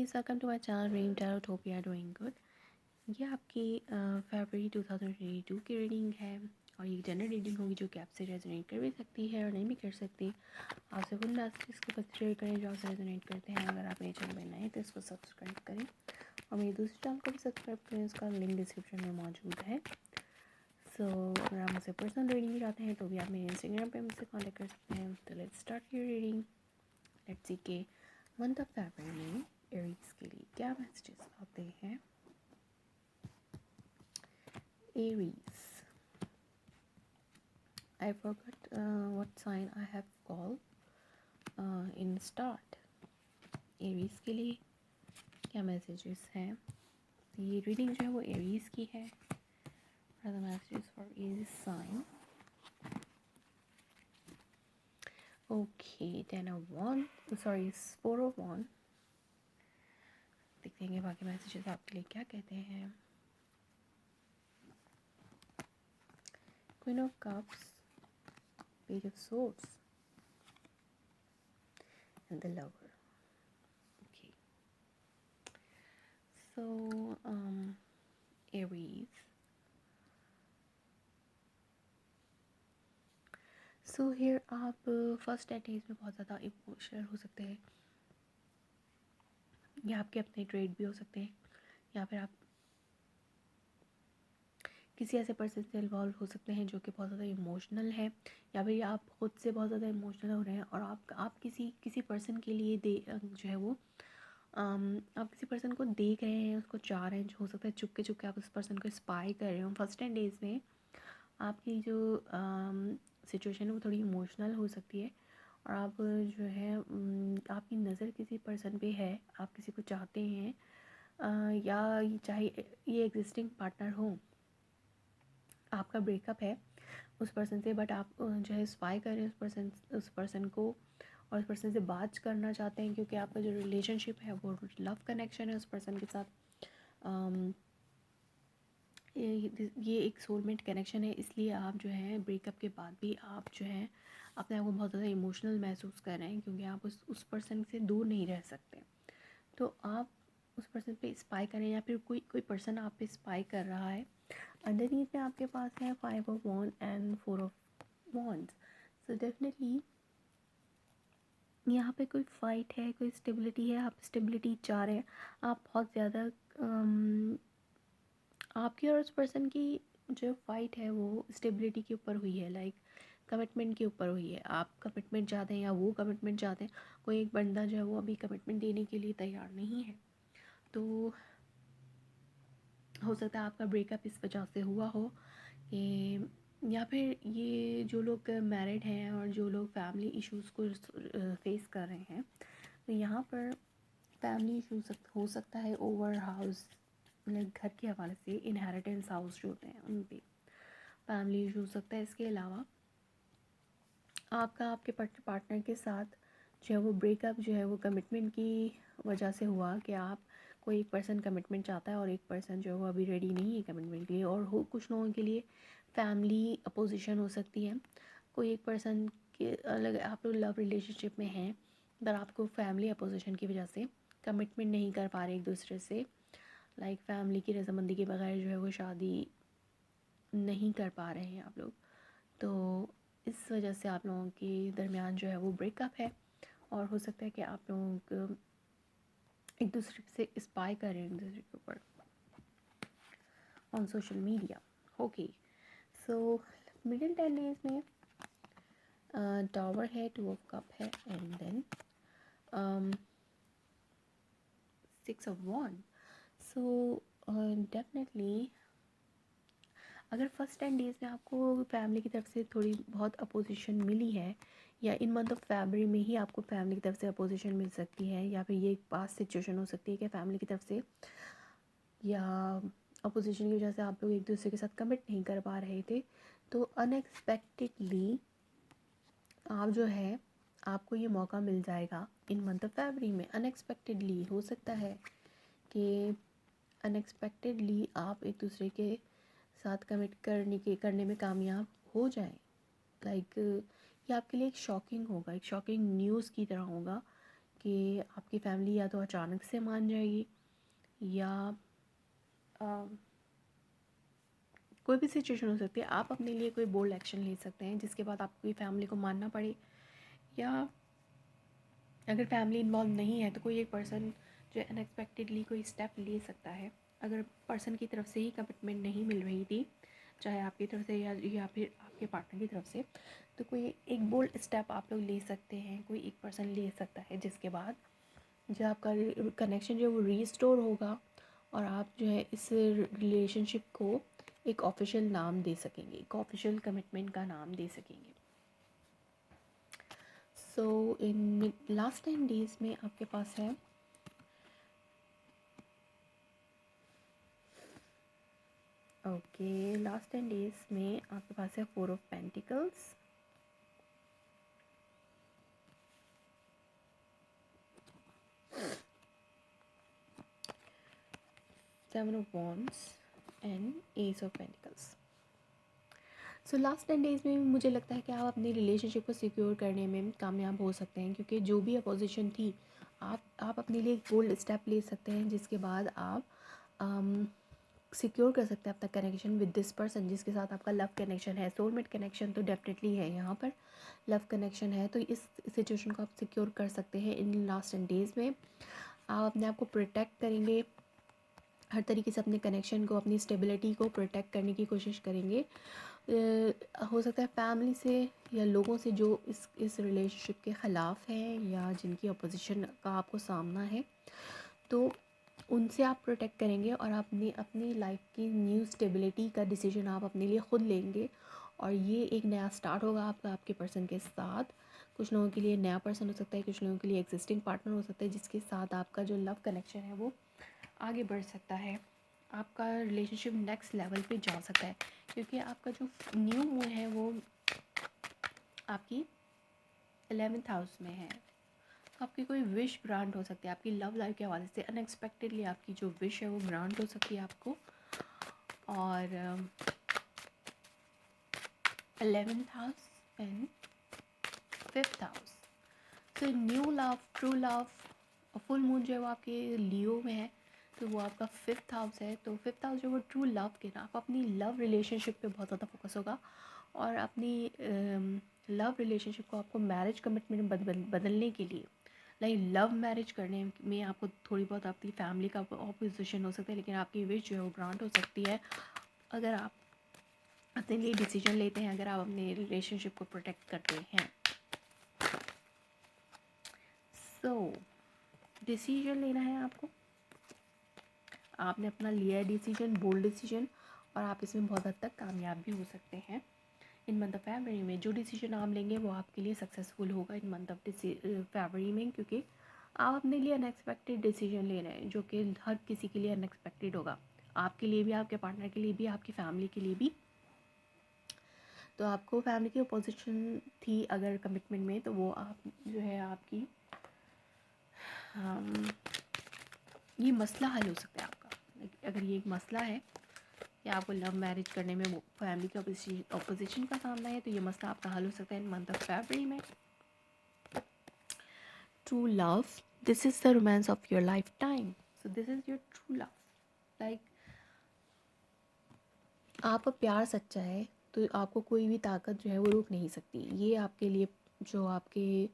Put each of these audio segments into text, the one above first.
Guys, welcome to my channel reading tarot. Hope you are doing good. ये आपकी फरवरी 2022 की reading है और ये जनरल रीडिंग होगी जो कि आपसे रेजोनेट कर भी सकती है और नहीं भी कर सकती। आपसे फुल मैसेज को कंसिडर करें जो आपसे रेजोनेट करते हैं। अगर आप मेरे चैनल में नए तो इसको सब्सक्राइब करें और मेरे दूसरे चैनल को भी सब्सक्राइब करें, उसका लिंक डिस्क्रिप्शन में मौजूद है। अगर आप मुझसे पर्सनल रीडिंग चाहते हैं तो भी आप मेरे इंस्टाग्राम पर मुझसे कॉन्टेक्ट कर सकते हैं। तो let's start your reading. Let's see के मंथ ऑफ फरवरी में एरीज के लिए क्या मैसेजेस आते हैं। Aries, I forgot what sign I have called in start. Aries के लिए क्या मैसेजेस हैं। ये रीडिंग जो है वो एरीज की है। What are the messages for Aries sign? Okay, 10 of Wands, sorry, 4 of Wands। देखते हैं बाकी मैसेजेस आपके लिए क्या कहते हैं। Queen of Cups, Page of Swords and the Lover. Okay, so Aries, so here आप फर्स्ट डेज में बहुत ज़्यादा इमोशनल हो सकते हैं या आपके अपने ट्रेड भी हो सकते हैं या फिर आप किसी ऐसे पर्सन से इन्वॉल्व हो सकते हैं जो कि बहुत ज़्यादा इमोशनल है या फिर आप खुद से बहुत ज़्यादा इमोशनल हो रहे हैं और आप किसी पर्सन के लिए जो है वो आप किसी पर्सन को देख रहे हैं, उसको चाह रहे हैं। हो सकता है चुपके चुपके आप उस पर्सन को स्पाई कर रहे हो। फर्स्ट 10 डेज़ में आपकी जो सिचुएशन है वो थोड़ी इमोशनल हो सकती है और आप जो है आपकी नज़र किसी पर्सन पे है, आप किसी को चाहते हैं या चाहे ये एग्जिस्टिंग पार्टनर हो, आपका ब्रेकअप है उस पर्सन से, बट आप जो है स्पाई कर रहे हैं उस पर्सन को और उस पर्सन से बात करना चाहते हैं क्योंकि आपका जो रिलेशनशिप है वो लव कनेक्शन है उस पर्सन के साथ। ये एक सोलमेट कनेक्शन है, इसलिए आप जो है ब्रेकअप के बाद भी आप जो है अपने आप को बहुत ज़्यादा इमोशनल महसूस कर रहे हैं क्योंकि आप उस पर्सन से दूर नहीं रह सकते। तो आप उस पर्सन पे स्पाई करें या फिर कोई पर्सन आप पे स्पाई कर रहा है। अंडरनीथ में आपके पास है 5 of wand and 4 of wands. So definitely यहाँ पे कोई फाइट है, कोई स्टेबिलिटी है, आप स्टेबिलिटी चाह रहे हैं। आप बहुत ज़्यादा आपकी और उस पर्सन की जो फाइट है वो स्टेबिलिटी के ऊपर हुई है, लाइक कमिटमेंट के ऊपर हुई है। आप कमिटमेंट चाहते हैं या वो कमिटमेंट चाहते हैं। कोई एक बंदा जो है वो अभी कमिटमेंट देने के लिए तैयार नहीं है, तो हो सकता है आपका ब्रेकअप इस वजह से हुआ हो कि या फिर ये जो लोग मैरिड हैं और जो लोग फैमिली इश्यूज़ को फेस कर रहे हैं, तो यहाँ पर फैमिली इश्यूज हो सकता है ओवर हाउस, मतलब घर के हवाले से इनहेरिटेंस हाउस जो होते हैं उन पे फैमिली इशू हो सकता है। इसके अलावा आपका आपके पार्टनर के साथ जो है वो ब्रेकअप जो है वो कमिटमेंट की वजह से हुआ कि आप कोई एक पर्सन कमिटमेंट चाहता है और एक पर्सन जो है वो अभी रेडी नहीं है कमिटमेंट के लिए। और कुछ लोगों के लिए फैमिली अपोजिशन हो सकती है। कोई एक पर्सन के अलग आप लोग लव रिलेशनशिप में हैं पर आपको फैमिली अपोजिशन की वजह से कमिटमेंट नहीं कर पा रहे एक दूसरे से, लाइक फैमिली की रजामंदी के बगैर जो है वो शादी नहीं कर पा रहे हैं आप लोग। तो इस वजह से आप लोगों के दरमियान जो है वो ब्रेकअप है और हो सकता है कि आप लोग एक दूसरे से स्पाई कर रहे हैं एक दूसरे के ऊपर on social media. Okay, so middle 10 days में टावर है, 2 ऑफ कप है and then 6 of wand. So definitely अगर फर्स्ट 10 डेज़ में आपको फैमिली की तरफ से थोड़ी बहुत अपोजिशन मिली है या इन मंथ ऑफ फरवरी में ही आपको फैमिली की तरफ से अपोजिशन मिल सकती है या फिर ये एक पास सिचुएशन हो सकती है कि फैमिली की तरफ से या अपोजिशन की वजह से आप लोग एक दूसरे के साथ कमिट नहीं कर पा रहे थे, तो अनएक्सपेक्टेडली आप जो है आपको ये मौका मिल जाएगा इन मंथ ऑफ फरवरी में। अनएक्सपेक्टेडली हो सकता है कि अनएक्सपेक्टेडली आप एक दूसरे के साथ कमिट करने में कामयाब हो जाएं। लाइक ये आपके लिए एक शॉकिंग होगा, एक शॉकिंग न्यूज़ की तरह होगा कि आपकी फैमिली या तो अचानक से मान जाएगी या कोई भी सिचुएशन हो सकती है। आप अपने लिए कोई बोल्ड एक्शन ले सकते हैं जिसके बाद आपकी फैमिली को मानना पड़े, या अगर फैमिली इन्वॉल्व नहीं है तो कोई एक पर्सन जो अनएक्सपेक्टेडली कोई स्टेप ले सकता है। अगर पर्सन की तरफ से ही कमिटमेंट नहीं मिल रही थी, चाहे आपकी तरफ से या फिर आपके पार्टनर की तरफ से, तो कोई एक बोल्ड स्टेप आप लोग ले सकते हैं, कोई एक पर्सन ले सकता है जिसके बाद जो आपका कनेक्शन जो वो रीस्टोर होगा और आप जो है इस रिलेशनशिप को एक ऑफिशियल नाम दे सकेंगे, एक ऑफिशियल कमिटमेंट का नाम दे सकेंगे। सो इन लास्ट 10 डेज़ में आपके पास है लास्ट 10 डेज़ में आपके पास है 4 of pentacles, 7 of wands and S of pentacles. So last 10 days में मुझे लगता है कि आप अपनी रिलेशनशिप को सिक्योर करने में कामयाब हो सकते हैं, क्योंकि जो भी अपोजिशन थी आप अपने लिए एक बोल्ड स्टेप ले सकते हैं जिसके बाद आप सिक्योर कर सकते हैं अपना कनेक्शन विद दिस पर्सन जिसके साथ आपका लव कनेक्शन है। सोलमेट कनेक्शन तो डेफिनेटली है यहाँ पर, लव कनेक्शन है, तो इस सिचुएशन को आप सिक्योर कर सकते हैं इन लास्ट 10 डेज़ में। आप अपने आप को प्रोटेक्ट करेंगे हर तरीके से, अपने कनेक्शन को, अपनी स्टेबिलिटी को प्रोटेक्ट करने की कोशिश करेंगे। हो सकता है फैमिली से या लोगों से जो इस रिलेशनशिप के ख़िलाफ़ हैं या जिनकी अपोजिशन का आपको सामना है, तो उनसे आप प्रोटेक्ट करेंगे और अपनी लाइफ की न्यू स्टेबिलिटी का डिसीजन आप अपने लिए ख़ुद लेंगे। और ये एक नया स्टार्ट होगा आपका आपके पर्सन के साथ। कुछ लोगों के लिए नया पर्सन हो सकता है, कुछ लोगों के लिए एग्जिस्टिंग पार्टनर हो सकता है जिसके साथ आपका जो लव कनेक्शन है वो आगे बढ़ सकता है। आपका रिलेशनशिप नेक्स्ट लेवल पे जा सकता है, क्योंकि आपका जो न्यू मून है वो आपकी 11th हाउस में है। तो आपकी कोई विश ग्रांट हो सकती है, आपकी लव लाइफ के हवाले से अनएक्सपेक्टेडली आपकी जो विश है वो ग्रांट हो सकती है आपको। और 11th house and 5th house, तो new love, true love, full moon जो है वो आपके लियो में है, तो वो आपका 5th हाउस है। तो 5th हाउस जो वो ट्रू लव के ना, आप अपनी लव रिलेशनशिप पे बहुत ज़्यादा फोकस होगा और अपनी लव रिलेशनशिप को आपको मैरिज कमिटमेंट बदलने के लिए, लाइक लव मैरिज करने में आपको थोड़ी बहुत आपकी फैमिली का ऑपोजिशन हो सकता है, लेकिन आपकी विश जो है वो ग्रांट हो सकती है अगर आप अपने लिए डिसीजन लेते हैं, अगर आप अपने रिलेशनशिप को प्रोटेक्ट करते हैं। सो डिसीजन लेना है आपको, आपने अपना लिया है डिसीजन, बोल्ड डिसीजन, और आप इसमें बहुत हद तक कामयाब भी हो सकते हैं इन मंथ ऑफ फरवरी में। जो डिसीजन आप लेंगे वो आपके लिए सक्सेसफुल होगा इन मंथ ऑफ फरवरी में, क्योंकि आप अपने लिए अनएक्सपेक्टेड डिसीजन ले रहे हैं जो कि हर किसी के लिए अनएक्सपेक्टेड होगा, आपके लिए भी, आपके पार्टनर के लिए भी, आपकी फैमिली के लिए भी। तो आपको फैमिली की अपोजिशन थी अगर कमिटमेंट में, तो वो आप जो है आपकी ये मसला हल हो सकता है आपका। अगर ये एक मसला है कि आपको लव मैरिज करने में वो फैमिली के अपोजिशन का सामना है, तो ये मसला आपका हल हो सकता है इन मंथ ऑफ फरवरी में। True love, this is the romance of your life time, so this is your true love. Like आपका प्यार सच्चा है तो आपको कोई भी ताकत जो है वो रोक नहीं सकती। ये आपके लिए जो आपके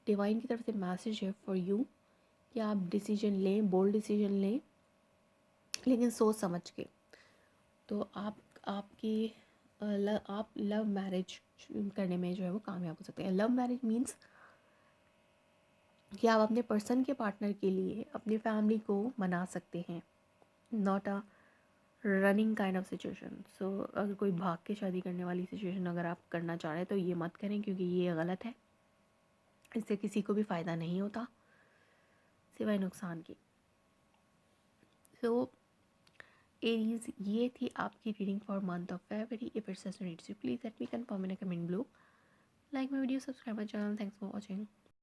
डिवाइन की तरफ से मैसेज है फॉर यू, कि आप डिसीजन लें, बोल्ड डिसीजन लें, लेकिन सोच समझ के। तो आप लव मैरिज करने में जो है वो कामयाब हो सकते हैं। लव मैरिज मीन्स कि आप अपने पर्सन के पार्टनर के लिए अपनी फैमिली को मना सकते हैं, not a running kind of situation. So अगर कोई भाग के शादी करने वाली सिचुएशन अगर आप करना चाह रहे हैं तो ये मत करें, क्योंकि ये गलत है, इससे किसी को भी फ़ायदा नहीं होता सिवाय नुकसान के। सो एरीज, ये थी आपकी reading for month of February. If it's resonates you please let me confirm in a comment below, like my video, subscribe my channel. Thanks for watching.